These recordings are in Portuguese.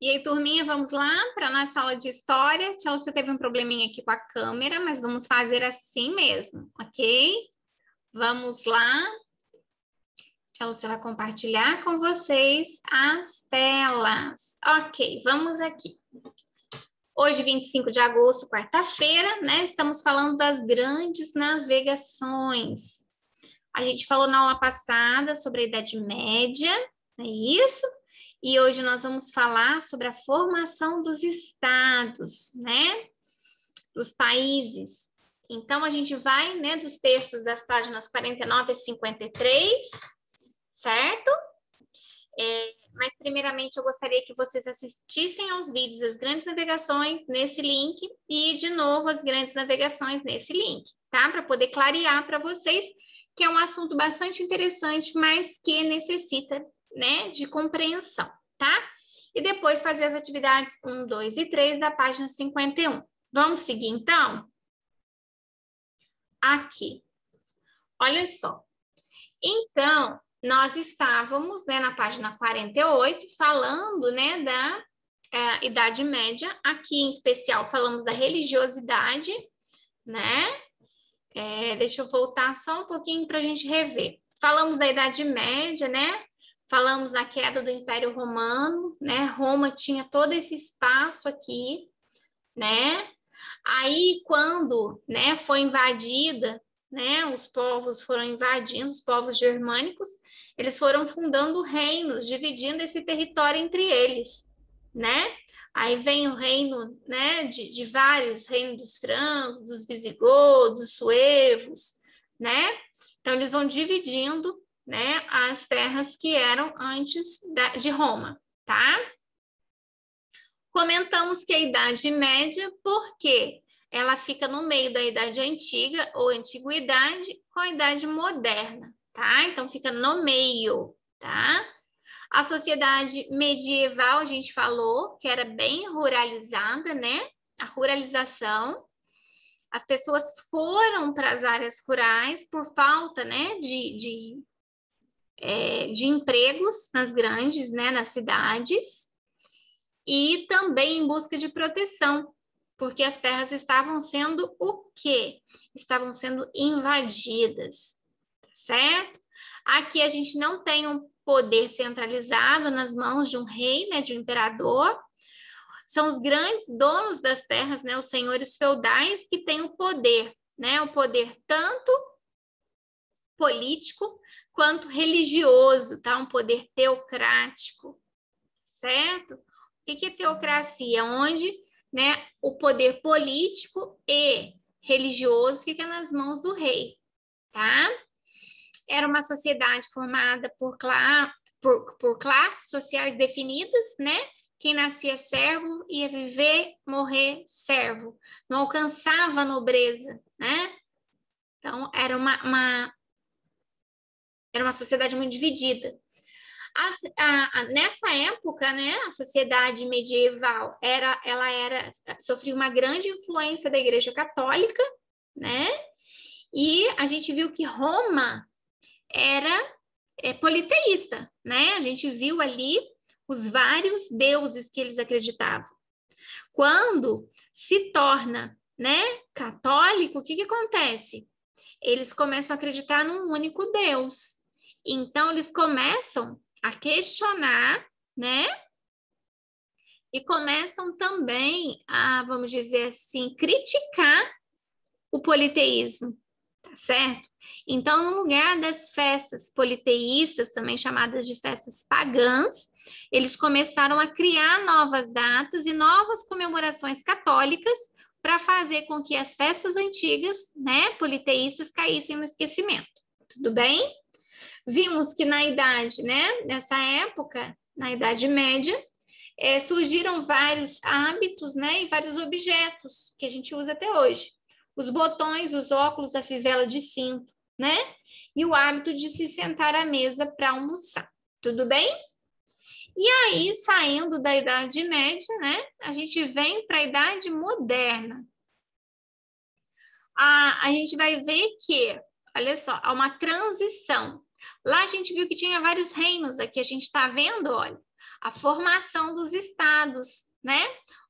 E aí, turminha, vamos lá para a nossa aula de história. Tchau, você teve um probleminha aqui com a câmera, mas vamos fazer assim mesmo, ok? Vamos lá. Tchau, você vai compartilhar com vocês as telas. Ok, vamos aqui. Hoje, 25 de agosto, quarta-feira, né? Estamos falando das grandes navegações. A gente falou na aula passada sobre a Idade Média, é isso? E hoje nós vamos falar sobre a formação dos estados, né? Dos países. Então, a gente vai, né, dos textos das páginas 49 a 53, certo? Mas, primeiramente, eu gostaria que vocês assistissem aos vídeos das grandes navegações nesse link e, de novo, as grandes navegações nesse link, tá? Para poder clarear para vocês que é um assunto bastante interessante, mas que necessita, né, de compreensão, tá? E depois fazer as atividades 1, 2 e 3 da página 51. Vamos seguir, então? Aqui. Olha só. Então, nós estávamos, né, na página 48, falando, né, da Idade Média. Aqui, em especial, falamos da religiosidade, né? Deixa eu voltar só um pouquinho para a gente rever. Falamos da Idade Média, né? Falamos da queda do Império Romano, né? Roma tinha todo esse espaço aqui, né? Aí, quando, né, foi invadida, né? Os povos foram invadindo, os povos germânicos, eles foram fundando reinos, dividindo esse território entre eles, né? Aí vem o reino, né, de vários, reino dos francos, dos visigodos, dos suevos, né? Então, eles vão dividindo, né, as terras que eram antes de Roma, tá? Comentamos que a Idade Média, porque ela fica no meio da Idade Antiga ou Antiguidade com a Idade Moderna, tá? Então, fica no meio, tá? A sociedade medieval, a gente falou, que era bem ruralizada, né? A ruralização. As pessoas foram para as áreas rurais por falta, né, de empregos nas grandes, né, nas cidades. E também em busca de proteção, porque as terras estavam sendo o quê? Estavam sendo invadidas, tá certo? Aqui a gente não tem um poder centralizado nas mãos de um rei, né, de um imperador. São os grandes donos das terras, né, os senhores feudais que têm o poder, né, o poder tanto político quanto religioso, tá? Um poder teocrático, certo? O que é teocracia? Onde, né, o poder político e religioso fica nas mãos do rei, tá? Era uma sociedade formada por classes sociais definidas, né? Quem nascia servo ia viver, morrer servo. Não alcançava a nobreza, né? Então, era uma sociedade muito dividida. Nessa época, né, a sociedade medieval sofria uma grande influência da Igreja Católica, né? E a gente viu que Roma era politeísta, né? A gente viu ali os vários deuses que eles acreditavam. Quando se torna, né, católico, o que acontece? Eles começam a acreditar num único Deus. Então, eles começam a questionar, né? E começam também a, vamos dizer assim, criticar o politeísmo, tá certo? Então, no lugar das festas politeístas, também chamadas de festas pagãs, eles começaram a criar novas datas e novas comemorações católicas para fazer com que as festas antigas, né, politeístas, caíssem no esquecimento. Tudo bem? Vimos que na idade, né, nessa época, na Idade Média, surgiram vários hábitos, né, e vários objetos que a gente usa até hoje. Os botões, os óculos, a fivela de cinto, né? E o hábito de se sentar à mesa para almoçar. Tudo bem? E aí, saindo da Idade Média, né, a gente vem para a Idade Moderna. A gente vai ver que, olha só, há uma transição. Lá a gente viu que tinha vários reinos, aqui a gente está vendo, olha, a formação dos estados, né?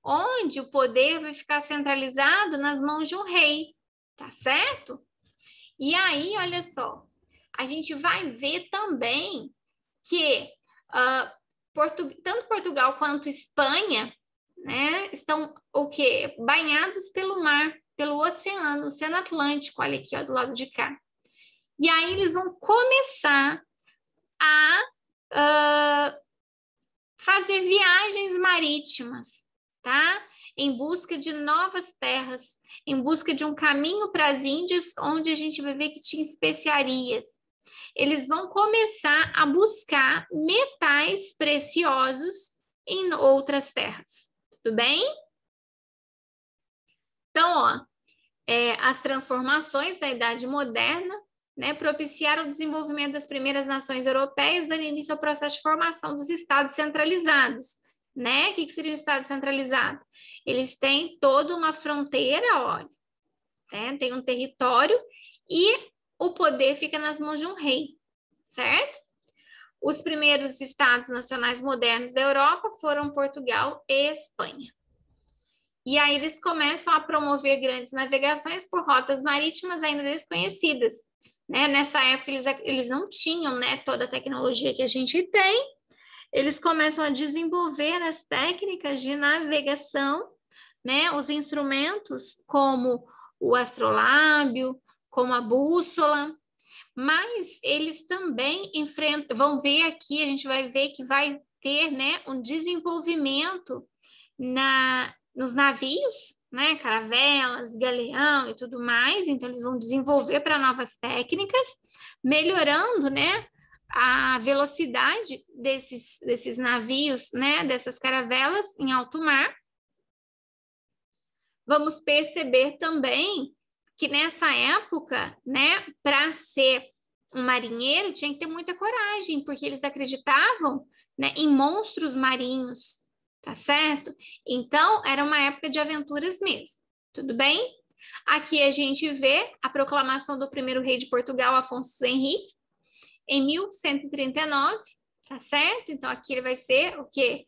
Onde o poder vai ficar centralizado nas mãos de um rei, tá certo? E aí, olha só, a gente vai ver também que tanto Portugal quanto Espanha, né, estão o quê? Banhados pelo mar, pelo oceano, Oceano Atlântico, olha aqui, ó, do lado de cá. E aí eles vão começar a fazer viagens marítimas, tá? Em busca de novas terras, em busca de um caminho para as Índias, onde a gente vai ver que tinha especiarias. Eles vão começar a buscar metais preciosos em outras terras. Tudo bem? Então, ó, as transformações da Idade Moderna, né, propiciaram o desenvolvimento das primeiras nações europeias, dando início ao processo de formação dos estados centralizados. Né? O que seria o estado centralizado? Eles têm toda uma fronteira, olha, né? Tem um território e o poder fica nas mãos de um rei, certo? Os primeiros estados nacionais modernos da Europa foram Portugal e Espanha. E aí eles começam a promover grandes navegações por rotas marítimas ainda desconhecidas. Né? Nessa época eles não tinham, né, toda a tecnologia que a gente tem. Eles começam a desenvolver as técnicas de navegação, né? Os instrumentos como o astrolábio, como a bússola, mas eles também vão ver aqui, a gente vai ver que vai ter, né, um desenvolvimento nos navios, né, caravelas, galeão e tudo mais, então eles vão desenvolver para novas técnicas, melhorando, né, a velocidade desses navios, né, dessas caravelas em alto mar. Vamos perceber também que nessa época, né, para ser um marinheiro tinha que ter muita coragem, porque eles acreditavam, né, em monstros marinhos, tá certo? Então, era uma época de aventuras mesmo, tudo bem? Aqui a gente vê a proclamação do primeiro rei de Portugal, Afonso Henrique, em 1139, tá certo? Então, aqui ele vai ser o quê?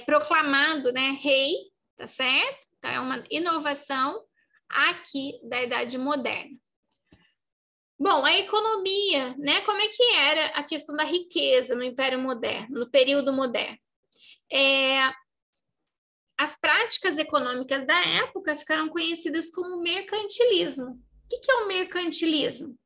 Proclamado, né, rei, tá certo? Então, é uma inovação aqui da Idade Moderna. Bom, a economia, né? Como é que era a questão da riqueza no Império Moderno, no período moderno? As práticas econômicas da época ficaram conhecidas como mercantilismo. O que é o mercantilismo?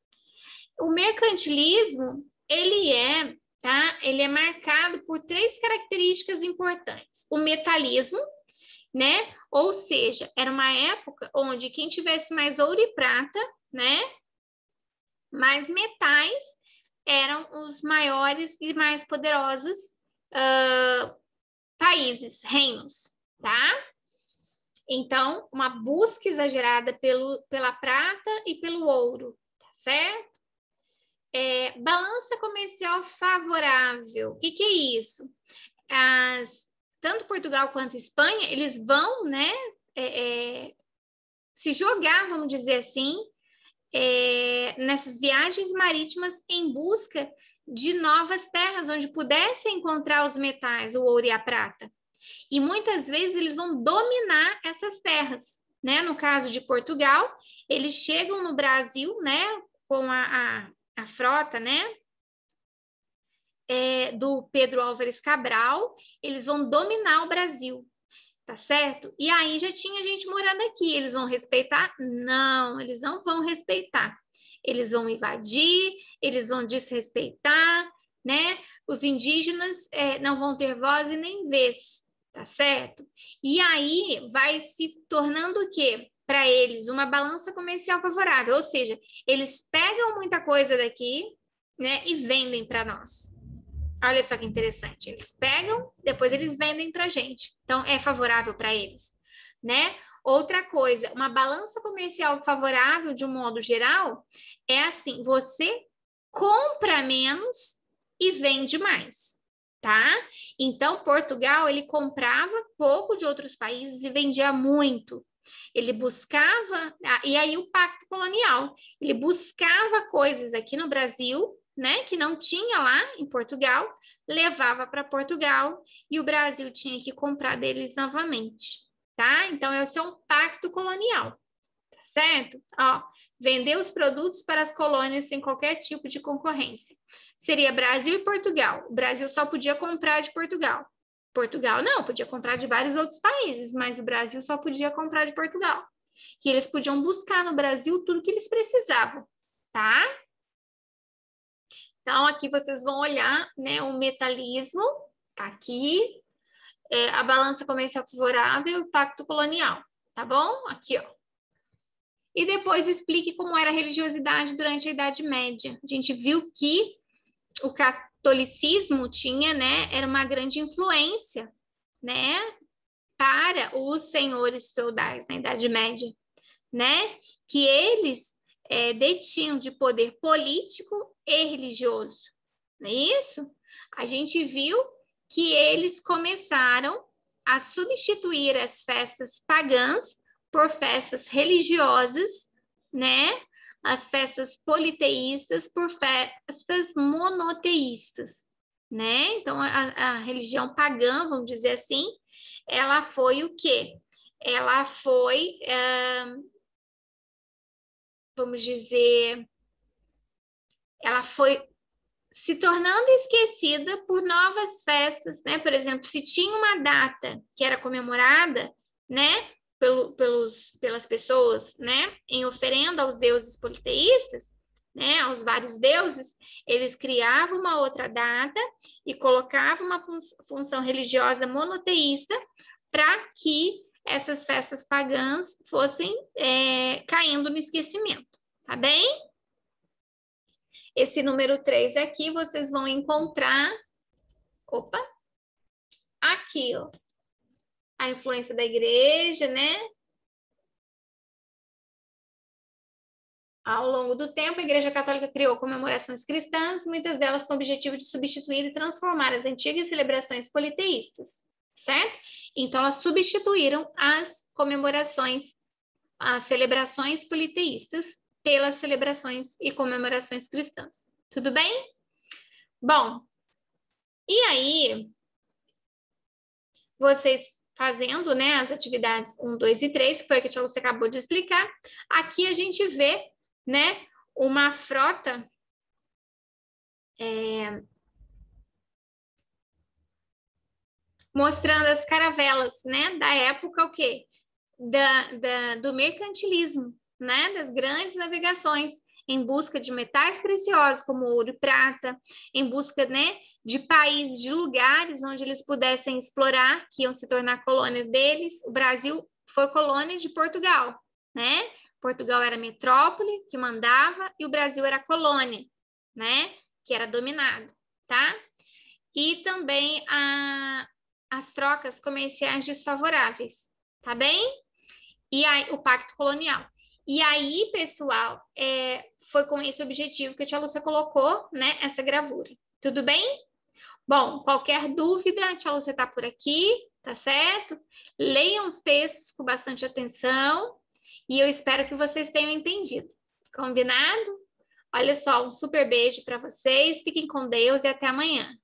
O mercantilismo, ele é marcado por 3 características importantes. O metalismo, né? Ou seja, era uma época onde quem tivesse mais ouro e prata, né? Mais metais eram os maiores e mais poderosos países, reinos, tá? Então, uma busca exagerada pela prata e pelo ouro, tá certo? Balança comercial favorável. O que é isso? Tanto Portugal quanto Espanha, eles vão, né, se jogar, vamos dizer assim, nessas viagens marítimas em busca de novas terras, onde pudessem encontrar os metais, o ouro e a prata. E muitas vezes eles vão dominar essas terras, né? No caso de Portugal, eles chegam no Brasil, né, com a frota, né, do Pedro Álvares Cabral, eles vão dominar o Brasil, tá certo? E aí já tinha gente morando aqui, eles vão respeitar? Não, eles não vão respeitar. Eles vão invadir, eles vão desrespeitar, né? Os indígenas não vão ter voz e nem vez, tá certo? E aí vai se tornando o quê? Para eles, uma balança comercial favorável, ou seja, eles pegam muita coisa daqui, né, e vendem para nós. Olha só que interessante, eles pegam, depois eles vendem para a gente, então é favorável para eles, né? Outra coisa, uma balança comercial favorável, de um modo geral, é assim, você compra menos e vende mais, tá? Então, Portugal, ele comprava pouco de outros países e vendia muito. Ele buscava, e aí o pacto colonial, ele buscava coisas aqui no Brasil, né, que não tinha lá em Portugal, levava para Portugal e o Brasil tinha que comprar deles novamente, tá? Então, esse é um pacto colonial, tá certo? Ó, vender os produtos para as colônias sem qualquer tipo de concorrência. Seria Brasil e Portugal. O Brasil só podia comprar de Portugal. Portugal não, podia comprar de vários outros países, mas o Brasil só podia comprar de Portugal. E eles podiam buscar no Brasil tudo que eles precisavam, tá? Então, aqui vocês vão olhar, né, o metalismo, tá aqui, a balança comercial favorável e o pacto colonial, tá bom? Aqui, ó. E depois explique como era a religiosidade durante a Idade Média. A gente viu que o catolicismo tinha, né, era uma grande influência, né, para os senhores feudais na Idade Média, né, que eles detinham de poder político e religioso, não é isso? A gente viu que eles começaram a substituir as festas pagãs por festas religiosas, né? As festas politeístas por festas monoteístas, né? Então, a religião pagã, vamos dizer assim, ela foi o quê? Ela foi, vamos dizer, ela foi se tornando esquecida por novas festas, né? Por exemplo, se tinha uma data que era comemorada, né, pelas pessoas, né, em oferenda aos deuses politeístas, né, aos vários deuses, eles criavam uma outra data e colocavam uma função religiosa monoteísta para que essas festas pagãs fossem caindo no esquecimento, tá bem? Esse número 3 aqui, vocês vão encontrar, aqui, ó, a influência da igreja, né? Ao longo do tempo, a Igreja Católica criou comemorações cristãs, muitas delas com o objetivo de substituir e transformar as antigas celebrações politeístas, certo? Então, elas substituíram as comemorações, as celebrações politeístas pelas celebrações e comemorações cristãs. Tudo bem? Bom, e aí, vocês fazendo, né, as atividades 1, 2 e 3, que foi o que a tia Lúcia acabou de explicar, aqui a gente vê, né, uma frota mostrando as caravelas, né, da época, o quê? Do mercantilismo, né, das grandes navegações em busca de metais preciosos como ouro e prata, em busca, né, de países, de lugares onde eles pudessem explorar, que iam se tornar colônia deles. O Brasil foi colônia de Portugal, né? Portugal era a metrópole que mandava e o Brasil era a colônia, né? Que era dominada, tá? E também as trocas comerciais desfavoráveis, tá bem? E aí, o pacto colonial. E aí, pessoal, foi com esse objetivo que a tia Lúcia colocou, né, essa gravura. Tudo bem? Bom, qualquer dúvida, a tia Lúcia está por aqui, tá certo? Leiam os textos com bastante atenção e eu espero que vocês tenham entendido. Combinado? Olha só, um super beijo para vocês, fiquem com Deus e até amanhã.